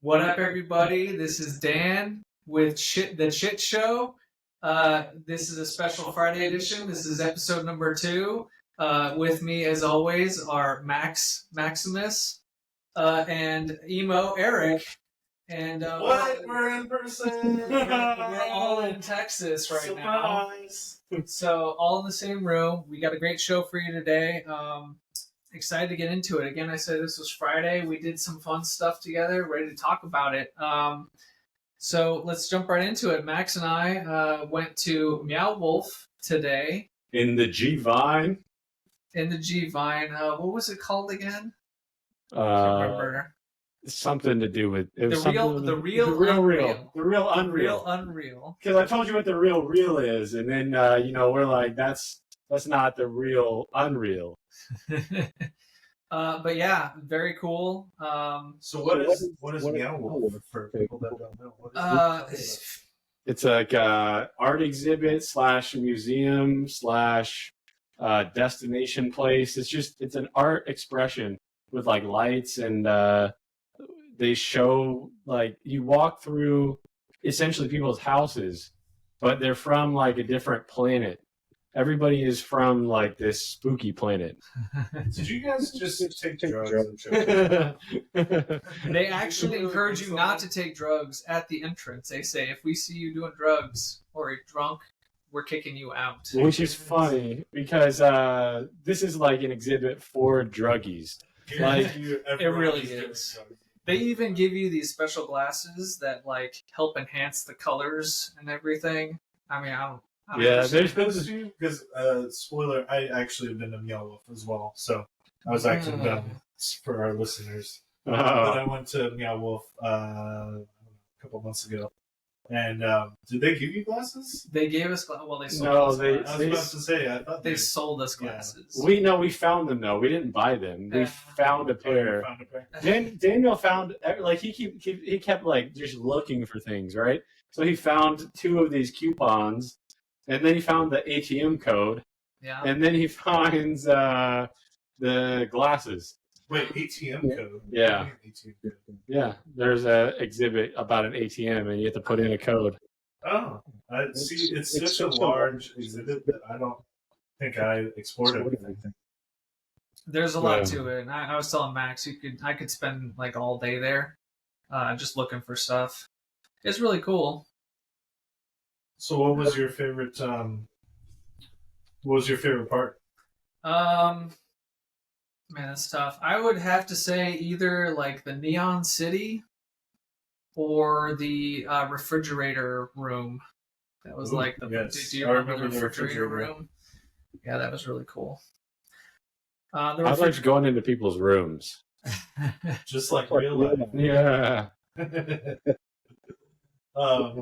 What up, everybody? This is Dan with the Chit Show. This is a special Friday edition. This is episode number 2. With me, as always, are Maximus, and Emo Eric. And what? We're in person. we're all in Texas right Surprise. now. So all in the same room. We got a great show for you today. Excited to get into it. Again, I said this was Friday. We did some fun stuff together, ready to talk about it. So let's jump right into it. Max and I went to Meow Wolf today. In the G-Vine. In the G-Vine. What was it called again? I can't can't remember. Something to do with The real unreal. Because I told you what the real is, and then we're like, that's not the real unreal. But yeah, very cool. So what is Meow Wolf for people that don't know? What is It's like art exhibit / museum / destination place. It's an art expression with like lights, and they show, like, you walk through essentially people's houses, but they're from like a different planet. Everybody is from like this spooky planet. Did you guys just take drugs? They actually encourage you not to take drugs at the entrance. They say, if we see you doing drugs or you're drunk, we're kicking you out. Which is funny because this is like an exhibit for druggies. Like, it really is. They even give you these special glasses that like help enhance the colors and everything. I mean, I don't yeah, there's because spoiler, I actually have been to Meow Wolf as well, so I was acting dumb for our listeners. But I went to Meow Wolf a couple months ago, and did they give you glasses? They gave us they sold us glasses. I was about to say, I thought they sold us glasses. We found them though. We didn't buy them. We found a pair. Daniel found, like, he kept like just looking for things, right? So he found 2 of these coupons. And then he found the ATM code. Yeah. And then he finds the glasses. Wait, ATM code? Yeah. ATM code. Yeah. There's an exhibit about an ATM, and you have to put in a code. Oh, I see. It's such a large exhibit that I don't think I explored everything. There's a lot to it. And I was telling Max, I could spend like all day there, just looking for stuff. It's really cool. So what was your favorite part? Man, that's tough. I would have to say either like the Neon City or the refrigerator room. That was like the yes. Do you remember the refrigerator room? Yeah, that was really cool. I liked going into people's rooms. Just like real life. Yeah.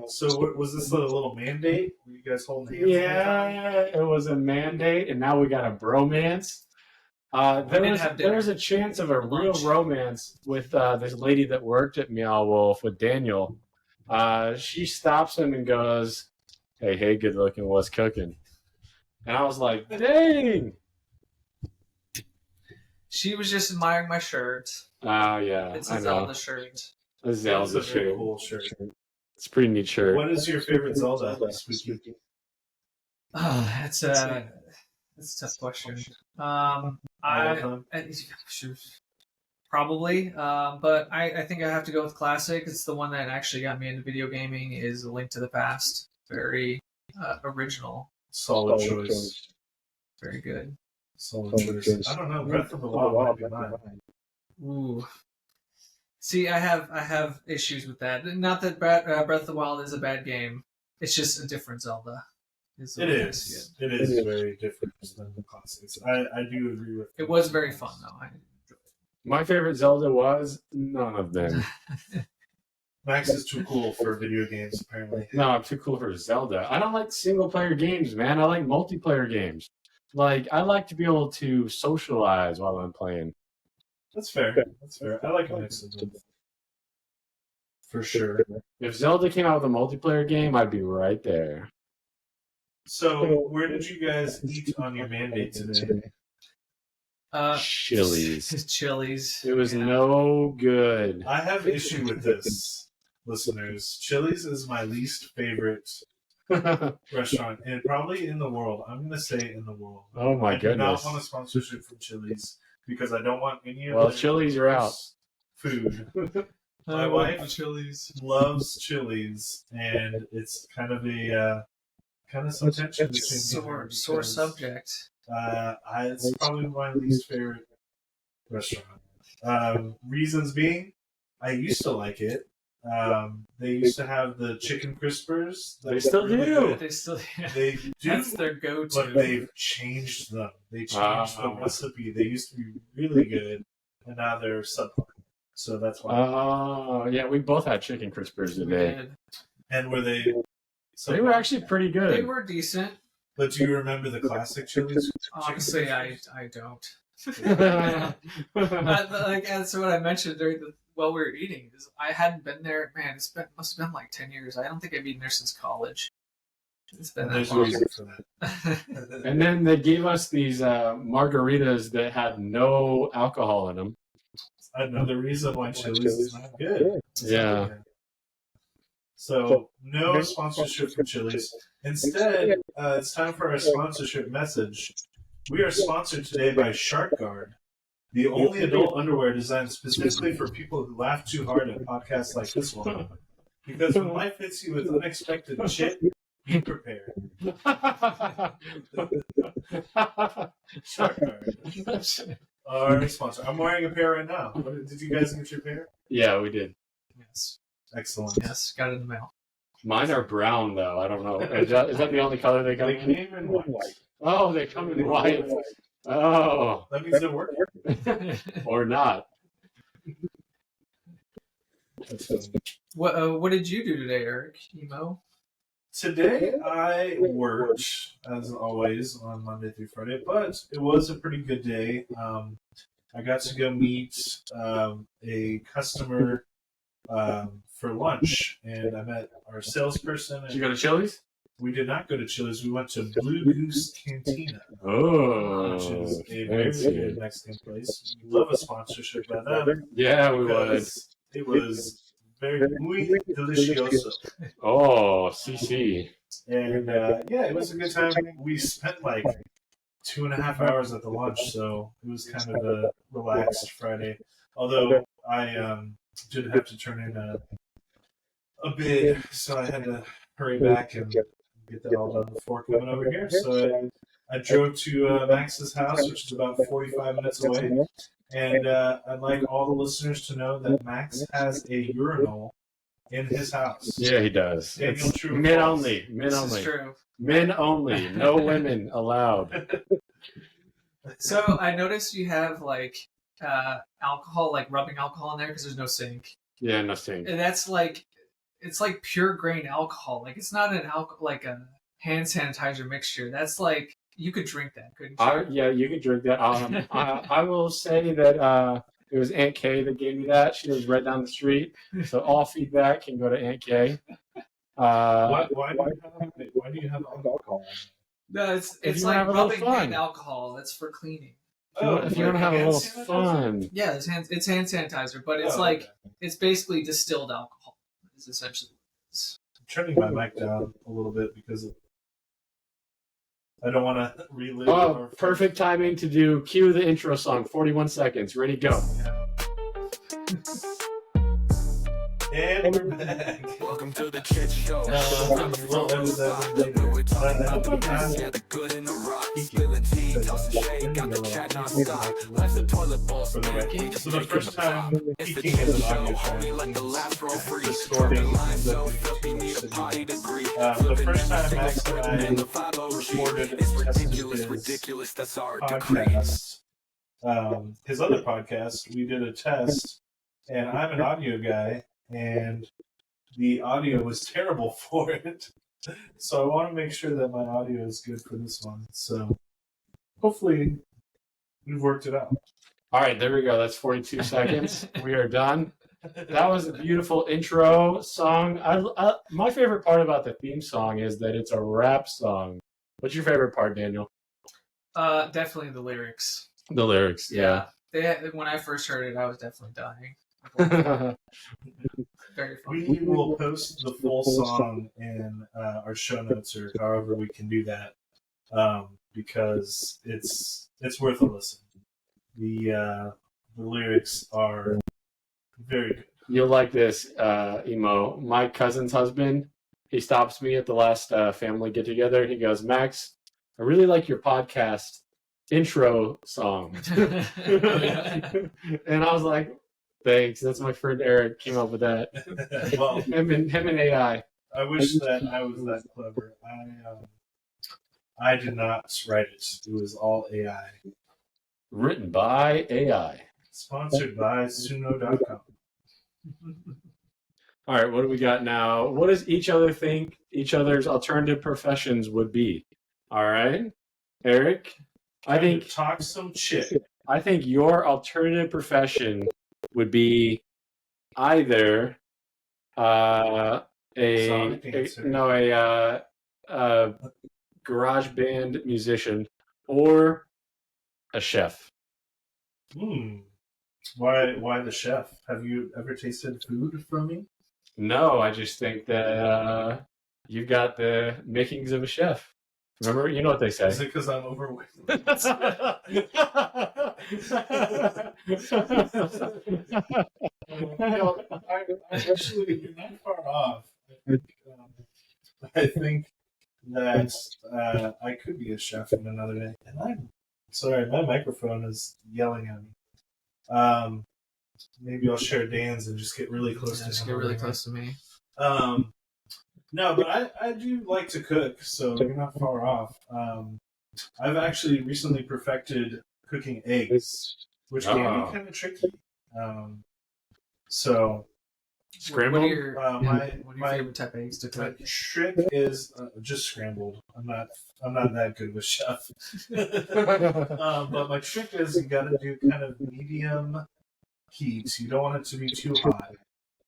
So was this a little mandate? Were you guys holding hands? Yeah, it was a mandate, and now we got a bromance. There was a chance of a real romance with this lady that worked at Meow Wolf with Daniel. She stops him and goes, "Hey, good looking, what's cooking?" And I was like, "Dang!" She was just admiring my shirt. Oh yeah, it's a Zelda shirt. A Zelda shirt. Cool shirt. It's a pretty neat shirt. What is your favorite Zelda? Oh, that's a tough question. Probably, but I think I have to go with classic. It's the one that actually got me into video gaming. Is A Link to the Past. Very original. Solid choice. Very good. Solid choice. I don't know. Breath of the Wild might be mine. Ooh. See, I have issues with that. Not that Breath of the Wild is a bad game. It's just a different Zelda. It is very different than the classics. I do agree with that. It was very fun, though. I enjoyed it. My favorite Zelda was none of them. Max is too cool for video games, apparently. No, I'm too cool for Zelda. I don't like single-player games, man. I like multiplayer games. Like, I like to be able to socialize while I'm playing. That's fair. I like a mix of them. For sure. If Zelda came out with a multiplayer game, I'd be right there. So, where did you guys eat on your mandate today? Chili's. Chili's. It was yeah. no good. I have issue with this, listeners. Chili's is my least favorite restaurant, and probably in the world. I'm going to say in the world. Oh my I do not goodness. want a sponsorship from Chili's because I don't want any of Well, their Chili's, you're out. food. My wife loves Chili's, and it's kind of a some tension between me and her Sore because, subject. it's probably my least favorite restaurant. Reasons being, I used to like it. They used to have the chicken crispers. that They were still really do. good. They still. They do, That's their go-to. but they've changed them. They changed the recipe. They used to be really good, and now they're subpar. So that's why. Oh, yeah, we both had chicken crispers We today. did. And were they? They were actually pretty They good. were decent. But do you remember the classic Chili's? Honestly, I don't. Yeah. Like that's what I mentioned while we were eating. Is I hadn't been there. Man, must have been like 10 years. I don't think I've eaten there since college. It's been that There's a long. reason for that. And then they gave us these margaritas that had no alcohol in them. Another reason why Chili's is not good. Yeah. So no sponsorship from Chili's. Instead, it's time for our sponsorship message. We are sponsored today by SharkGuard, the only adult underwear designed specifically for people who laugh too hard at podcasts like this one. Because when life hits you with unexpected shit, be prepared. SharkGuard, our sponsor. I'm wearing a pair right now. Did you guys get your pair? Yeah, we did. Yes. Excellent. Yes. Got it in the mail. Mine are brown, though. I don't know. Is that the only color they come They in? came in white. Oh, they come in white. Oh. That means they're working. Or not. What did you do today, Eric? Emo? Today I worked, as always, on Monday through Friday, but it was a pretty good day. I got to go meet a customer for lunch, and I met our salesperson. Did you go to Chili's? We did not go to Chili's. We went to Blue Goose Cantina, Oh. which is a very good Mexican place. We love a sponsorship by them. Yeah, we would. because it was very muy delicioso. Oh, CC. And yeah, it was a good time. We spent like 2.5 hours at the lunch, so it was kind of a relaxed Friday. Although I did have to turn in a bid, so I had to hurry back and get that all done before coming over here. So I drove to Max's house, which is about 45 minutes away. And I'd like all the listeners to know that Max has a urinal in his house. Yeah, he does. Daniel, It's true or men false? only. Men This only. is true. Men only. No women allowed. So I noticed you have like alcohol, like rubbing alcohol in there because there's no sink, Yeah, nothing. and that's like it's like pure grain alcohol. Like it's not an like a hand sanitizer mixture. That's like you could drink that, couldn't you? Yeah, you can drink that. I will say that it was Aunt Kay that gave me that. She lives right down the street, so all feedback can go to Aunt Kay. Why do you have alcohol? No, If it's you like have a little rubbing fun. hand alcohol. That's for cleaning. If you want to have a hand little sanitizer? fun. Yeah, it's hand sanitizer, but it's Oh, like okay. it's basically distilled alcohol. Is essentially what it is. I'm turning my mic down a little bit because I don't want to relive. Oh, perfect timing to do cue the intro song. 41 seconds. Ready, go. And we're back. Welcome to the Chit Show. We'll edit that later. Yeah, the good and the rock. Spilling tea, tossing shade, got the chat non-stop. Life's a toilet bowl. For the way. So the first time It's the peeking Chit as an Show. audio Homie, track, like the last row free. distorting Line the so filthy, need a potty degree. the first time Max and I In the 5-0 recorded It's and tested ridiculous, his ridiculous. That's our degree. podcast, his other podcast, we did a test, and I'm an audio guy, and the audio was terrible for it. So I want to make sure that my audio is good for this one. So hopefully we've worked it out. All right, there we go. That's 42 seconds. We are done. That was a beautiful intro song. My favorite part about the theme song is that it's a rap song. What's your favorite part, Daniel? Definitely the lyrics. The lyrics, yeah. When I first heard it, I was definitely dying. Very funny. We will post the full song in our show notes or however we can do that, because it's worth a listen. The lyrics are very good. You'll like this, Emo. My cousin's husband, he stops me at the last family get-together. He goes, Max, I really like your podcast intro song. And I was like, thanks. That's my friend Eric came up with that. Well, Him and AI. I wish that I was that clever. I did not write it. It was all AI. Written by AI. Sponsored by Suno.com. All right, what do we got now? What does each other think each other's alternative professions would be? All right, Eric, I think Talk some shit. I think your alternative profession would be either a garage band musician or a chef. Why the chef? Have you ever tasted food from me? No, I just think that you got the makings of a chef. Remember, you know what they say. Is it because I'm overweight? Actually, you're not far off. I think that I could be a chef in another day. And I'm sorry, my microphone is yelling at me. Maybe I'll share Dan's and just get really close to him. Just get really close to me. No, but I do like to cook, so you're not far off. I've actually recently perfected cooking eggs, which can be kind of tricky. So, Scrambled? What are your my favorite type of eggs to my cook? trick is just scrambled. I'm not that good with chef. But my trick is you got to do kind of medium heat. You don't want it to be too hot.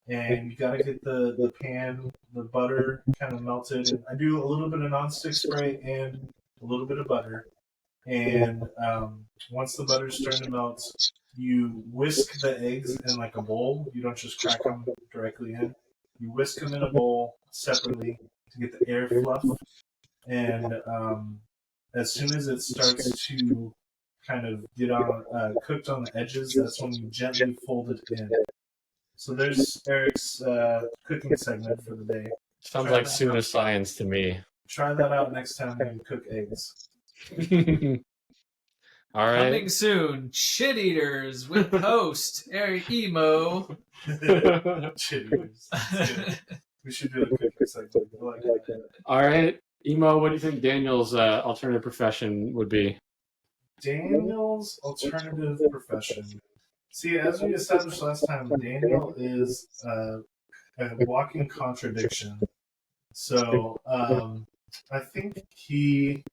And you got to get the pan, the butter kind of melted. And I do a little bit of nonstick spray and a little bit of butter. And once the butter's starting to melt, you whisk the eggs in like a bowl. You don't just crack them directly in. You whisk them in a bowl separately to get the air fluff. And as soon as it starts to kind of get on cooked on the edges, that's when you gently fold it in. So there's Eric's cooking segment for the day. Sounds like pseudoscience to me. Try that out next time you cook eggs. All right. Coming soon, Shit Eaters with host Eric Emo. Cheers. We should do a cooking segment. I like that. All right. Emo, what do you think Daniel's alternative profession would be? Daniel's alternative profession. See, as we established last time, Daniel is a walking contradiction. So I think he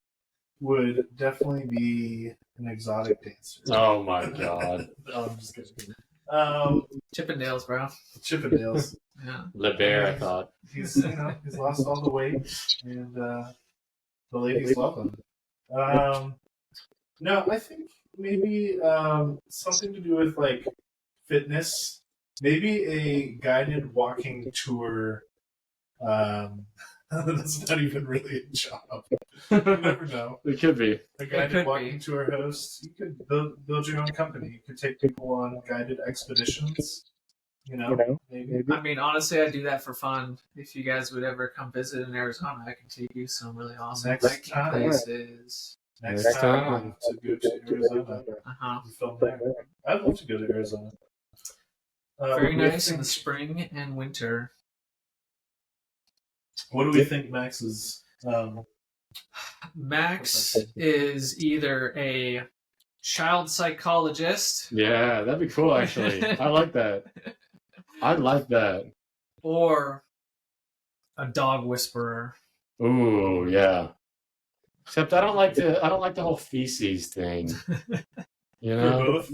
would definitely be an exotic dancer. Oh my god. No, I'm just kidding. Chippendales, bro. Chippendales. Yeah. Le Bear, I thought. He's lost all the weight, and the ladies love him. No, I think maybe something to do with like fitness. Maybe a guided walking tour. That's not even really a job. You never know. It could be. A guided walking be. tour host. You could build your own company. You could take people on guided expeditions. Maybe. I mean, honestly, I do that for fun. If you guys would ever come visit in Arizona, I can take you some really awesome Next hiking time. places. Next time to go to Arizona, Uh-huh. you film there. I'd love to go to Arizona. Very what do we nice in the think- spring and winter. What do we think Max is? Max is either a child psychologist Yeah, that'd be cool actually. I like that. I like that. or a dog whisperer. Ooh, yeah. Except I don't like the whole feces thing. You For know? both.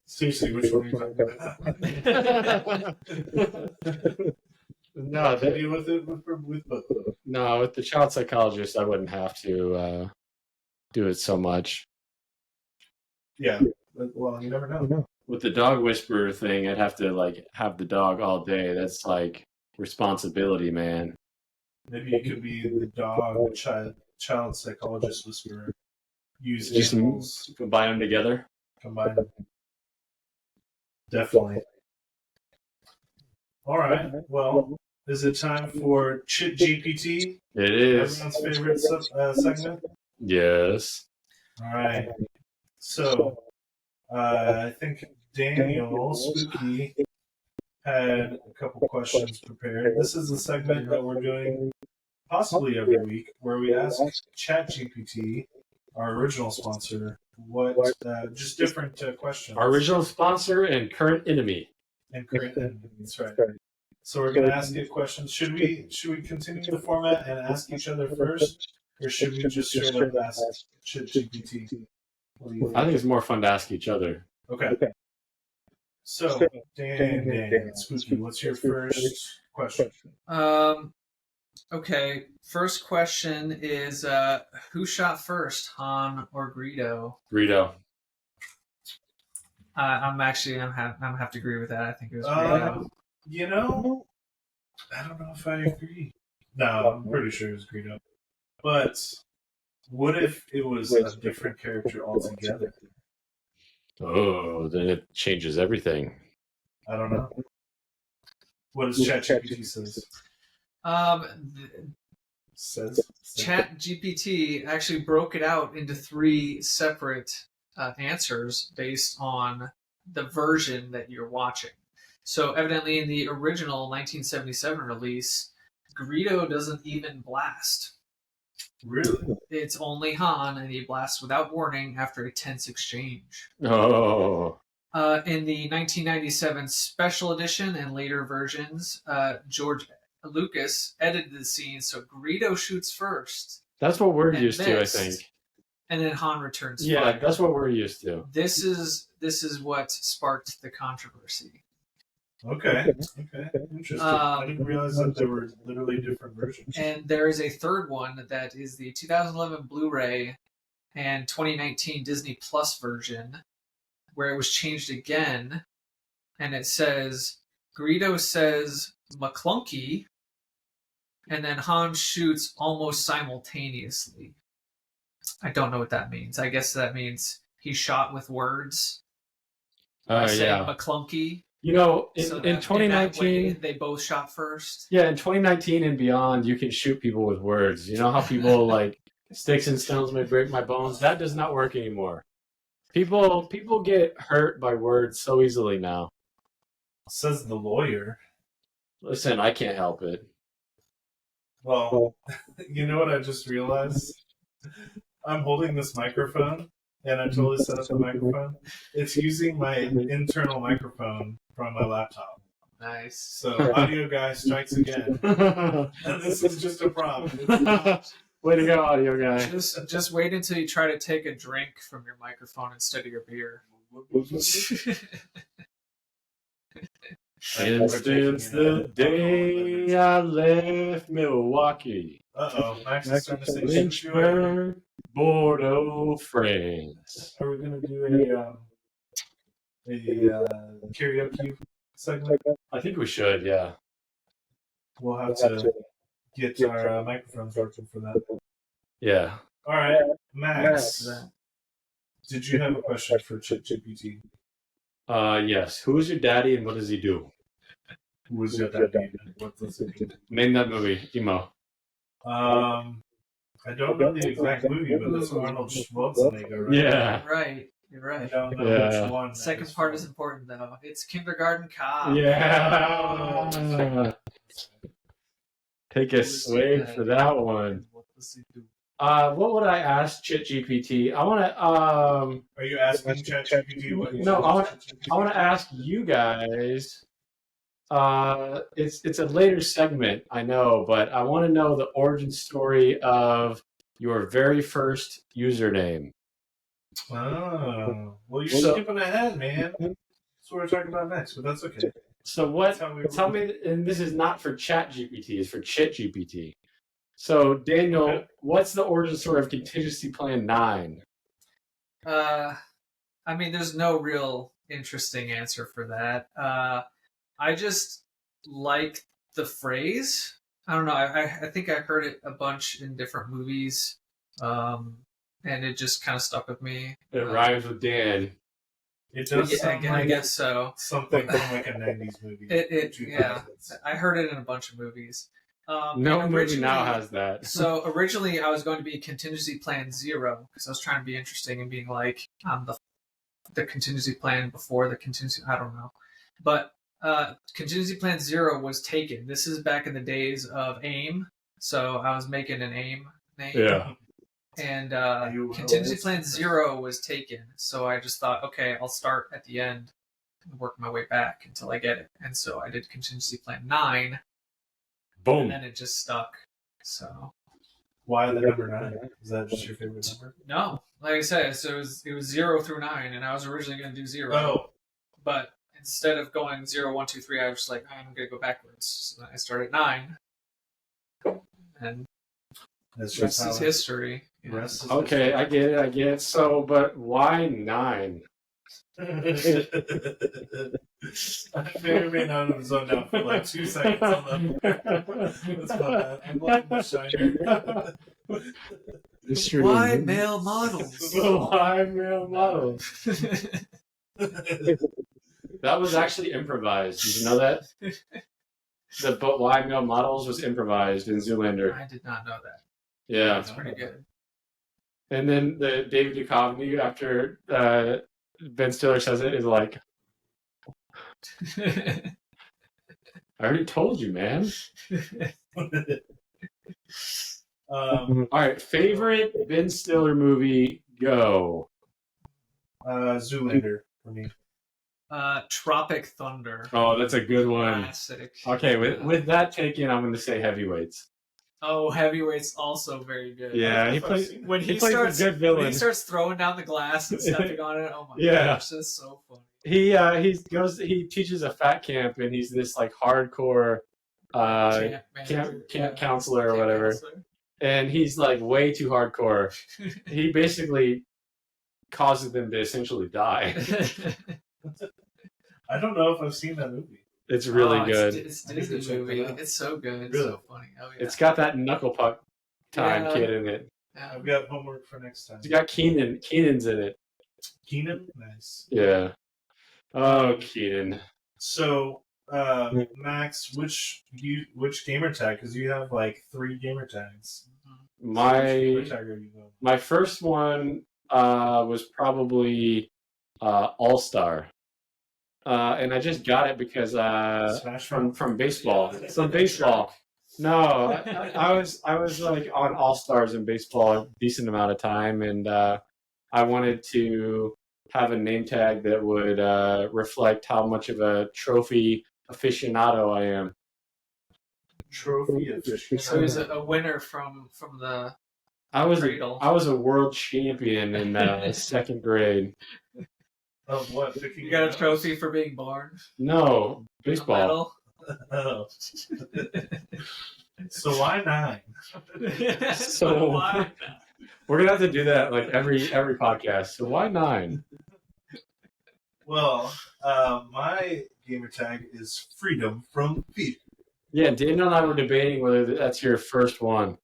Seriously, which one are you talking about? No, to deal with it with both of them. no, with the child psychologist, I wouldn't have to do it so much. Yeah. Well, you never know. With the dog whisperer thing, I'd have to like have the dog all day. That's like responsibility, man. Maybe you could be the dog child psychologist whisperer. Use Just animals, combine them together. combine them. Definitely. All right. Well, is it time for Chit GPT? It is. Everyone's favorite segment. Yes. All right. So, I think Daniel Spooky had a couple questions prepared. This is a segment that we're doing possibly every week, where we ask ChatGPT, our original sponsor, just different questions. Our original sponsor and current enemy. And current. That's right. So we're going to ask it questions. Should we continue the format and ask each other first, or should we just straight up ask ChatGPT? What do you think? I think it's more fun to ask each other. Okay. So, Dan, Spooky, what's your first question? Okay, first question is who shot first, Han or Greedo? Greedo. I'm have to agree with that. I think it was Greedo. You know, I don't know if I agree. No, I'm pretty sure it was Greedo. But what if it was a different character altogether? Oh, then it changes everything. I don't know. What does ChatGPT says? ChatGPT actually broke it out into 3 separate answers based on the version that you're watching. So evidently in the original 1977 release, Greedo doesn't even blast. Really? It's only Han, and he blasts without warning after a tense exchange. Oh. In the 1997 special edition and later versions, George Lucas edited the scene so Greedo shoots first. That's what we're and used to, I missed, think. And then Han returns Yeah, fire. that's what we're used to. This is what sparked the controversy. Okay. Interesting. I didn't realize that there were literally different versions. And there is a third one that is the 2011 Blu-ray and 2019 Disney Plus version, where it was changed again, and it says Greedo says McClunky, and then Han shoots almost simultaneously. I don't know what that means. I guess that means he shot with words. Saying McClunky. You know, in So 2019, they both shot first. yeah, in 2019 and beyond, you can shoot people with words. You know how people like sticks and stones may break my bones? That does not work anymore. People get hurt by words so easily now. Says the lawyer. Listen, I can't help it. Well, you know what I just realized? I'm holding this microphone, and I totally set up the microphone. It's using my internal microphone from my laptop. Nice. So audio guy strikes again. And this is just a problem. It's not- Way to go, audio guy. Just wait until you try to take a drink from your microphone instead of your beer. And since the day I left Milwaukee, Uh-oh, Max is starting to say Lynchburg, Bordeaux, France. Are we going to do a karaoke segment? I think we should, yeah. We'll have to get our microphones working for that. Yeah. All right, Max, did you have a question for ChatGPT? Yes. Who is your daddy and what does he do? Who was your daddy? What does it do? Name that movie, Emo. I don't know the exact movie, but that's Arnold Schwarzenegger, right? Yeah. Right, you're I right. don't know Yeah. which one. Second part is important though. It's Kindergarten Cop. Yeah. Take a swig for that one. What does he do? What would I ask ChatGPT? I want to Are you asking ChatGPT what you No, should I want to ask you guys. It's a later segment, I know, but I want to know the origin story of your very first username. Oh, well, you're So- skipping ahead, man. That's what we're talking about next, but that's okay. So what? That's how we Tell me, and this is not for Chat GPT, it's for Chit GPT. So Daniel, Okay. what's the origin story of Contingency Plan 9? I mean, there's no real interesting answer for that. I just like the phrase. I don't know. I think I heard it a bunch in different movies, and it just kind of stuck with me. It rhymes with Dan. It does Yeah, sound I like guess so. something from like a 90s movie. Yeah, 2000s. I heard it in a bunch of movies. No and movie now originally- has that. So originally, I was going to be Contingency Plan 0 because I was trying to be interesting and being like, I'm the contingency plan before the contingency. I don't know, but Contingency Plan 0 was taken. This is back in the days of AIM, so I was making an AIM name. Yeah. And You Contingency will. Plan 0 was taken, so I just thought, okay, I'll start at the end and work my way back until I get it. And so I did Contingency Plan 9, and Boom. then it just stuck. So Why the number 9? Is that just your favorite number? no, like I said, so it was 0 through 9, and I was originally going to do 0. Oh, But instead of going 0, 1, 2, 3, I was just like, I'm going to go backwards. So then I started 9, and that's the just rest how is it- history. the rest is Okay, I get it. So, but why 9? I may or may not have zoned out for like 2 seconds on that. That's my bad. I'm like the shiner. Why male models? Why male models? That was actually improvised. Did you know that? The but why male models was improvised in Zoolander. I did not know that. Yeah. That's pretty good. And then the David Duchovny after Ben Stiller says it is like, I already told you, man. All right, favorite Ben Stiller movie? Go. Zoolander for me. Tropic Thunder. Oh, that's a good one. Classic. Okay, with that taken, I'm going to say Heavyweights. Oh, Heavyweight's also very good. Yeah, he I've plays. seen- When He he plays a starts, good when villain. he starts throwing down the glass and stepping on it, oh my Yeah. gosh, that's so funny. He teaches a fat camp, and he's this like hardcore camp counselor or whatever, and he's like way too hardcore. He basically causes them to essentially die. I don't know if I've seen that movie. It's really Oh, good. It's I need to Disney check movie. that out. It's so good. It's Really? so funny. Oh yeah. It's got that knuckle puck time Yeah. kid in it. Yeah. I've got homework for next time. It's got Keenan. Keenan's in it. Keenan? Nice. Yeah. Oh, Keenan. So, Max, which gamer tag? Because you have like 3 gamer tags. Which gamer My tag are you going? my first one was probably All Star, and I just got it because Smash from baseball. From baseball. No, I was like on All Stars in baseball a decent amount of time, and I wanted to have a name tag that would reflect how much of a trophy aficionado I am. Trophy of So he's a winner from the I was Cradle. a world champion in second grade. Of what? Picking You got a your trophy for being born. No, A baseball. medal. nose? Oh. So why 9? So- why? We're gonna have to do that like every podcast. So why 9? Well, my gamer tag is Freedom from Fear. Yeah, Daniel and I were debating whether that's your first one.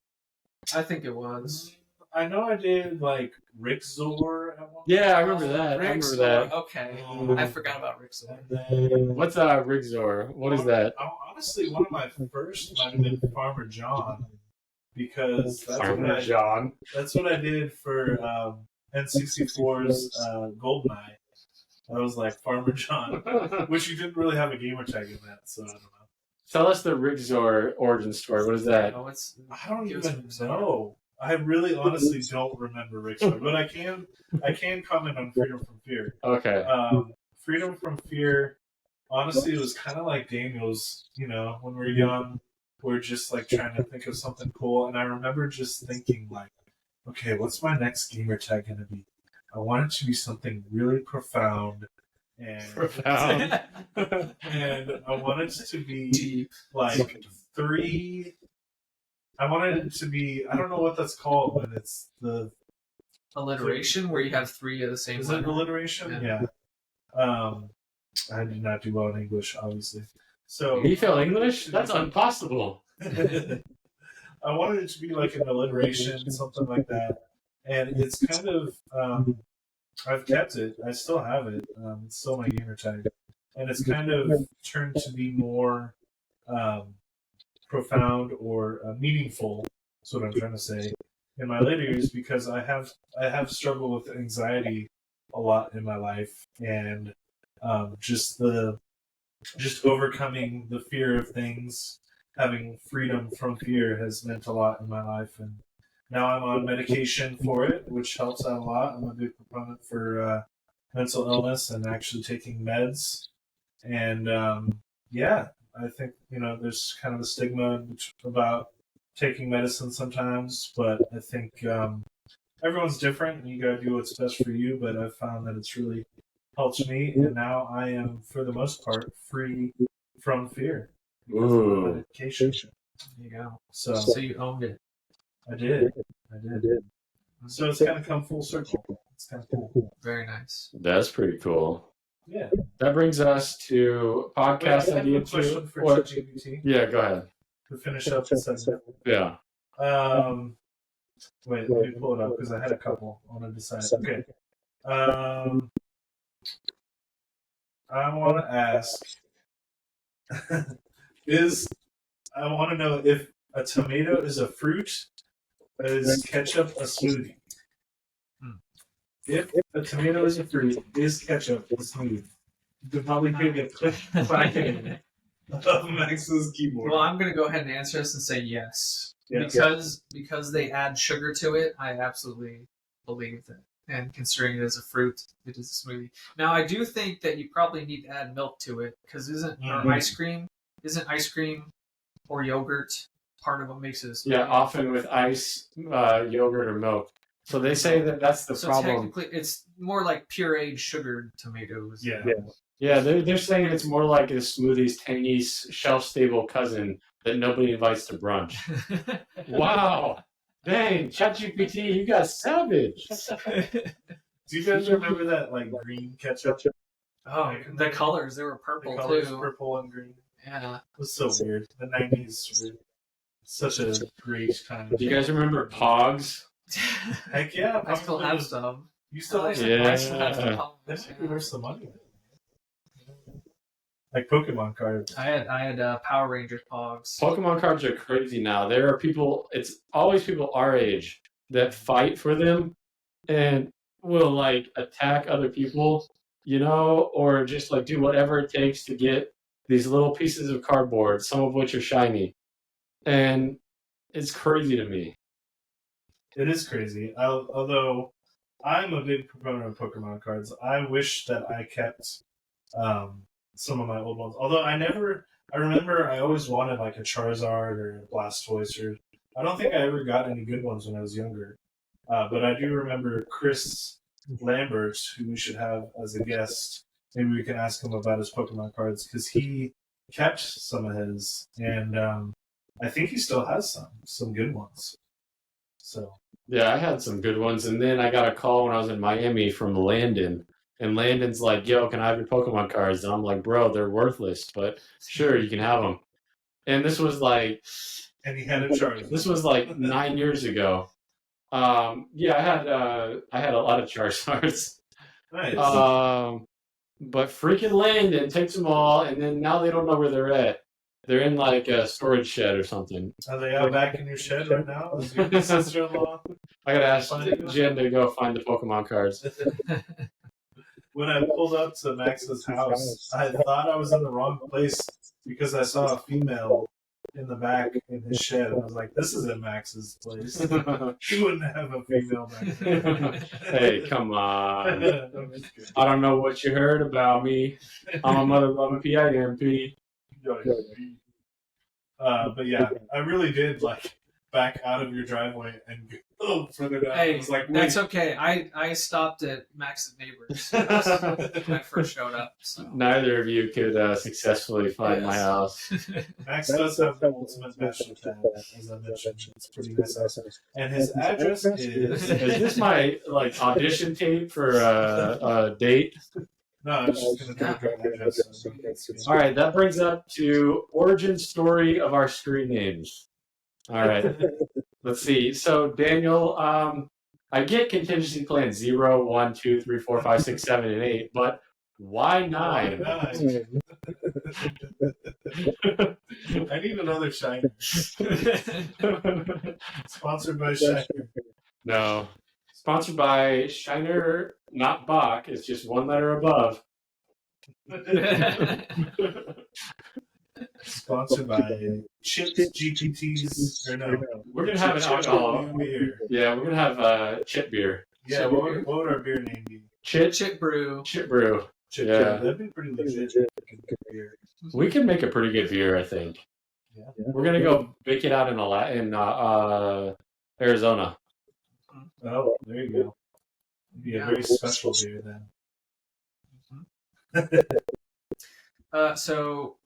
I think it was. I know I did like Rick Zor at one Yeah, I remember that. I Rick remember Zor. that. Okay, Um, I forgot about Rick Zor. And then What's Rigzor? What is that? Honestly, one of my first might have been Farmer John, because Farmer John. that's what I did for N64's GoldenEye. I was like Farmer John, which you didn't really have a gamer tag in that, so I don't know. Tell us the Rigzor origin story. What is that? Oh, it's I don't Give us even some- know. I really, honestly don't remember Rick Zor, but I can comment on Freedom from Fear. Okay. Freedom from Fear, honestly, it was kind of like Daniel's. You know, when we're young, we're just like trying to think of something cool, and I remember just thinking like, okay, what's my next gamer tag gonna be? I want it to be something really profound and Profound. and I wanted it to be Deep. like 3. I wanted it to be, I don't know what that's called, but it's the, Alliteration, where you have 3 of the same is it letter. alliteration? Yeah. Yeah. I did not do well in English, obviously. So You feel English? That's impossible. I wanted it to be like an alliteration, something like that. And it's kind of, I've kept it. I still have it. It's still my gamer tag. And it's kind of turned to be more profound or meaningful. That's what I'm trying to say in my later years, because I have struggled with anxiety a lot in my life, and just overcoming the fear of things, having freedom from fear has meant a lot in my life. And now I'm on medication for it, which helps out a lot. I'm a big proponent for mental illness and actually taking meds. And yeah, I think, there's kind of a stigma about taking medicine sometimes, but I think everyone's different and you got to do what's best for you. But I've found that it's really helped me, and now I am, for the most part, free from fear because of my medication. There you go. So You owned it. I did. So it's kind of come full circle. It's kind of cool. Very nice. That's pretty cool. Yeah. That brings us to podcast Wait, I have idea a question for What? ChatGPT Yeah, go ahead. to finish up the segment. Yeah. Wait, let me pull it up because I had a couple. I want to decide. Okay. I want to ask I want to know if a tomato is a fruit, is ketchup a smoothie? If a tomato is a fruit, is ketchup a smoothie? You could probably hear the click clacking of Max's keyboard. Well, I'm going to go ahead and answer this and say yes. Yes. Because they add sugar to it, I absolutely believe that. And considering it as a fruit, it is a smoothie. Now, I do think that you probably need to add milk to it, because isn't ice cream or yogurt part of what makes it a smoothie? Yeah, often with ice, yogurt, or milk. So they say that that's the So problem. technically, it's more like pureed sugared tomatoes. Yeah. Yeah, they're saying it's more like a smoothie's tangy, shelf-stable cousin that nobody invites to brunch. Wow. Dang, ChatGPT, you got savage. Do you guys remember that green ketchup? Oh, the colors, they were The purple colors, too. purple and green. Yeah. It was so weird. The 90s were such a great time. Do you guys remember Pogs? Heck yeah. I still probably have was- some. You still have some? Yeah. I still have some. That should be worth some money. Like Pokemon cards. I had Power Rangers Pogs. Pokemon cards are crazy now. There are people, it's always people our age that fight for them and will attack other people, or just do whatever it takes to get these little pieces of cardboard, some of which are shiny. And it's crazy to me. It is crazy. Although I'm a big proponent of Pokemon cards, I wish that I kept some of my old ones. Although I remember I always wanted a Charizard or a Blastoise, I don't think I ever got any good ones when I was younger. But I do remember Chris Lambert, who we should have as a guest. Maybe we can ask him about his Pokemon cards, because he kept some of his, and I think he still has some good ones. So Yeah, I had some good ones. And then I got a call when I was in Miami from Landon. And Landon's like, yo, can I have your Pokemon cards? And I'm like, bro, they're worthless, but sure, you can have them. And this was and he had a Charizard. This was 9 years ago. Yeah, I had a lot of Charizards. Nice. But freaking Landon takes them all, and then now they don't know where they're at. They're in a storage shed or something. Are they out back in your shed right now? Is your sister-in-law? I gotta ask Jen to go find the Pokemon cards. When I pulled up to Max's house, I thought I was in the wrong place because I saw a female in the back in his shed. I was like, this isn't Max's place. He wouldn't have a female back there. Hey, come on. I'm just kidding. I don't know what you heard about me. I'm a mother-loving PIMP. But yeah, I really did back out of your driveway and little further down. Hey, I was like, that's wait. okay. I stopped at Max's Neighbors when I first showed up. So. Neither of you could successfully find my Yes. house. Max does have the ultimate bachelor pad, as I mentioned. It's a pretty nice house. And his address Is is... this my like audition tape for a date? No, I was just going to drop your address. All right, that brings up to origin story of our screen names. All right, let's see. So Daniel, I get contingency plan 0, 1, 2, 3, 4, 5, 6, 7, and 8, but why 9? I need another Shiner. Sponsored by Shiner. No. Sponsored by Shiner, not Bach. It's just one letter above. Sponsored by Chips GPTs. Or no. We're going to have an alcohol. Beer. Yeah, we're going to have chip beer. Yeah, what would our beer name be? Chip brew. Chip brew. Chip. Yeah. That'd be pretty legit. Beer. We can make a pretty good beer, I think. Yeah. We're going to go bake it out in Arizona. Oh, there you go. It'd be a very special beer then. So,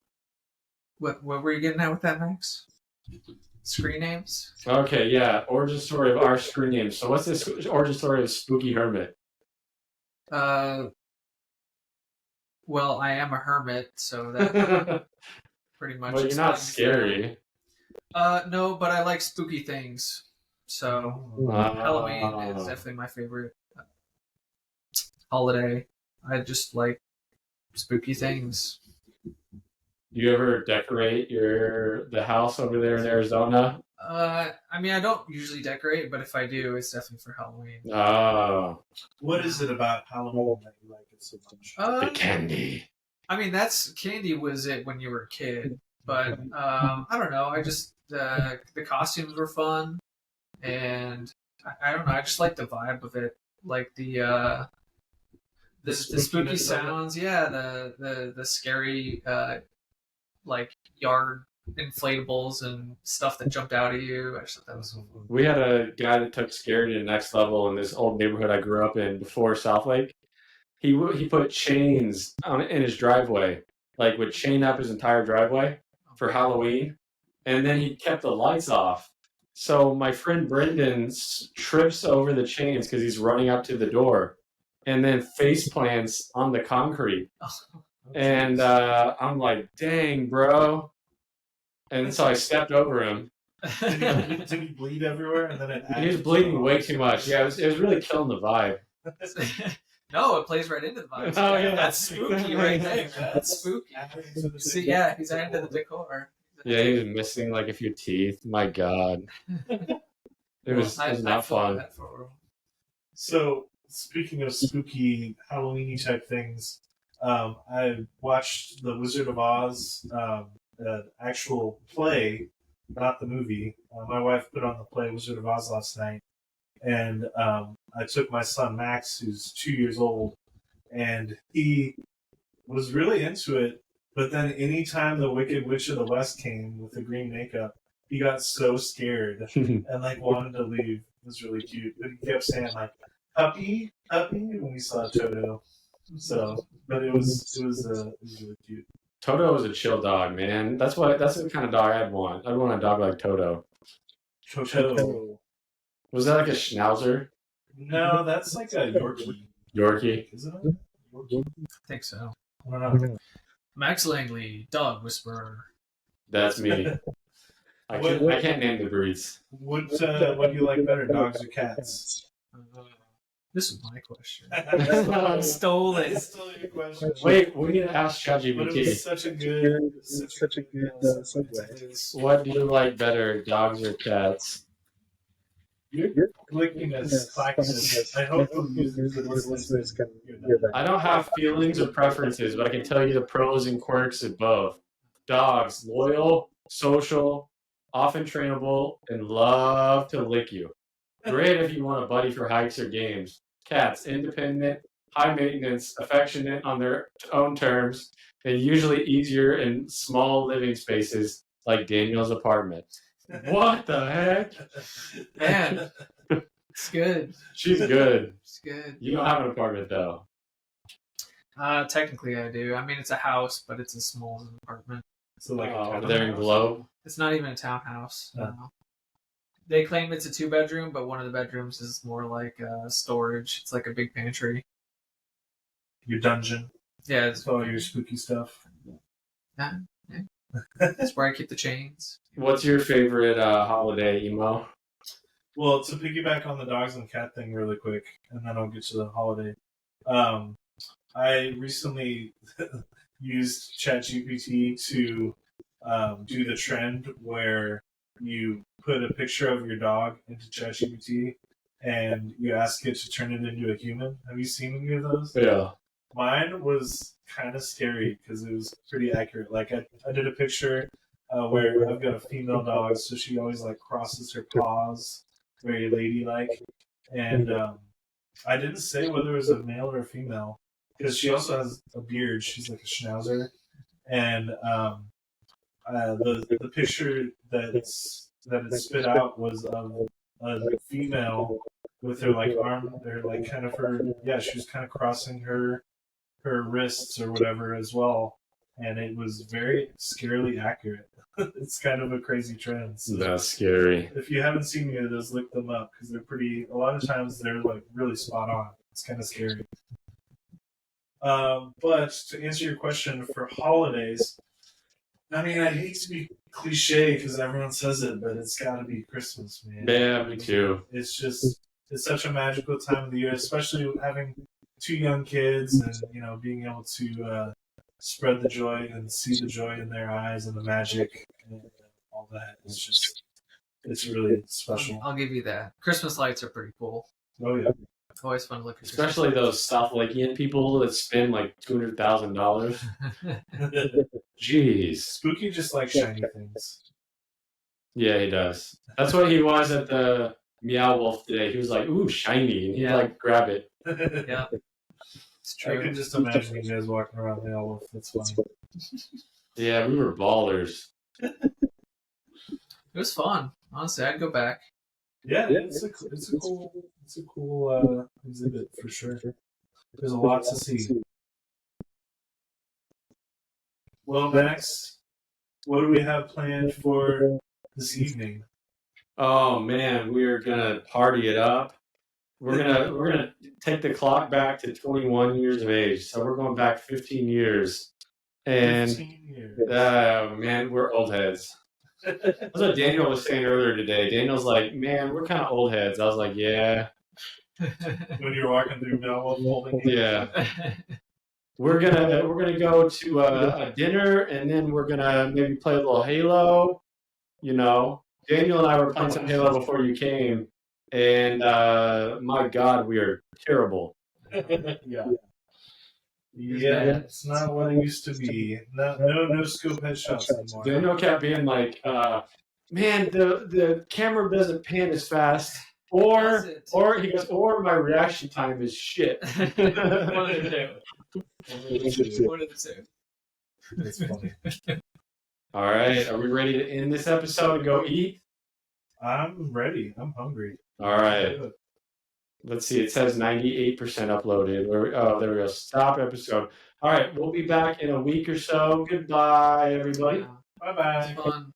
what were you getting at with that, Max? Screen names? Okay, yeah. Origin story of our screen names. So what's this origin story of Spooky Hermit? Well, I am a hermit, so that pretty much. Well, you're not explains scary. that. No, but I like spooky things. So Halloween is definitely my favorite holiday. I just like spooky things. You ever decorate the house over there in Arizona? I mean, I don't usually decorate, but if I do, it's definitely for Halloween. Oh, What is it about Halloween that you like it so much? the candy. I mean, candy was it when you were a kid, but I don't know. I just the costumes were fun, and I don't know. I just like the vibe of it, like the spooky sounds. Yeah, the scary like yard inflatables and stuff that jumped out at you. I just thought that was so fun. We had a guy that took scary to the next level in this old neighborhood I grew up in before Southlake. He put chains in his driveway, like would chain up his entire driveway for Halloween, and then he kept the lights off. So my friend Brendan trips over the chains because he's running up to the door, and then face plants on the concrete. And I'm like, dang, bro. And so I stepped over him. Did he bleed everywhere? And then He was bleeding way too much. Yeah, it was really killing the vibe. No, it plays right into the vibe. Oh, yeah. That's spooky right there. That's spooky. See, yeah, he's adding to the decor. Yeah, he was missing like a few teeth. My God. It was not fun. So, speaking of spooky Halloween type things, I watched The Wizard of Oz, actual play, not the movie. My wife put on the play Wizard of Oz last night, and I took my son Max, who's 2 years old, and he was really into it. But then anytime the Wicked Witch of the West came with the green makeup, he got so scared and like wanted to leave. It was really cute, but he kept saying like "puppy, puppy" when we saw Toto. So, but it was really cute. Toto was a chill dog, man. That's the kind of dog I'd want. I'd want a dog like Toto. Toto. Was that like a Schnauzer? No, that's like a Yorkie. Yorkie? Is it a Yorkie? I think so. I don't know. Max Langley, dog whisperer. That's me. I can't name the breeds. What do you like better, dogs or cats? This is my question. Stole it. Stole your question. Wait, we need to ask But it ChatGPT. was such a good segue. What do you like better, dogs or cats? You're clicking as clacking. I hope the listeners can hear that. I don't have feelings or preferences, but I can tell you the pros and quirks of both. Dogs, loyal, social, often trainable, and love to lick you. Great if you want a buddy for hikes or games. Cats, independent, high maintenance, affectionate on their own terms, and usually easier in small living spaces like Daniel's apartment. What the heck? Man, It's good. She's good. It's good. You don't have an apartment though. Technically, I do. I mean, it's a house, but it's a small apartment. So like Over there in Globe. It's not even a townhouse. No. No. They claim it's a 2-bedroom, but one of the bedrooms is more like storage. It's like a big pantry. your dungeon. Yeah, It's all your spooky stuff. that's where I keep the chains. What's your favorite holiday emo? Well, to piggyback on the dogs and cat thing really quick, and then I'll get to the holiday. I recently used ChatGPT to do the trend where you put a picture of your dog into ChatGPT and you ask it to turn it into a human. Have you seen any of those? Yeah. Mine was kind of scary because it was pretty accurate. Like I did a picture where I've got a female dog, so she always like crosses her paws, very ladylike. And I didn't say whether it was a male or a female because she also has a beard. She's like a schnauzer, and the picture that it spit out was of a female with her like arm, or like kind of her, yeah, she was kind of crossing her wrists or whatever as well, and it was very scarily accurate. It's kind of a crazy trend. So That's scary. if you haven't seen any of those, look them up because they're pretty. A lot of times they're like really spot on. It's kind of scary. But to answer your question for holidays, I mean, I hate to be cliche because everyone says it, but it's got to be Christmas, man. Yeah, me too. It's just, it's such a magical time of the year, especially having 2 young kids and, you know, being able to spread the joy and see the joy in their eyes and the magic and all that. It's just, it's really special. I'll give you that. Christmas lights are pretty cool. Oh, yeah. Always fun to look at. Especially those South Lakean people that spend like $200,000. Jeez. Spooky just like shiny things. Yeah, he does. That's what he was at the Meow Wolf today. He was like, "Ooh, shiny," and he'd Yeah. like grab it. Yeah, it's I true. can just imagine you guys walking around the Elf. That's funny. Yeah, we were ballers. It was fun. Honestly, I'd go back. Yeah, it's a cool exhibit for sure. There's a lot to see. Well, Max, what do we have planned for this evening? Oh man, we're gonna party it up. We're gonna take the clock back to 21 years of age. So we're going back 15 years. And 15 years. man, we're old heads. That's what Daniel was saying earlier today. Daniel's like, "Man, we're kind of old heads." I was like, "Yeah, When you're walking through Melville holding yeah." We're gonna go to a dinner, and then we're gonna maybe play a little Halo. You know, Daniel and I were playing some Halo before you came, and my God, we are terrible. Yeah. Yeah, it's not what it used to be. No scope headshots anymore. Daniel kept being like, "Man, the camera doesn't pan as fast." Or he goes, or my reaction time is shit. One of the two. One of the two. It's funny. All right, are we ready to end this episode and go eat? I'm ready. I'm hungry. All right, let's see. It says 98% uploaded. Oh, there we go. Stop episode. All right, we'll be back in a week or so. Goodbye, everybody. Yeah, Bye bye. it's fun.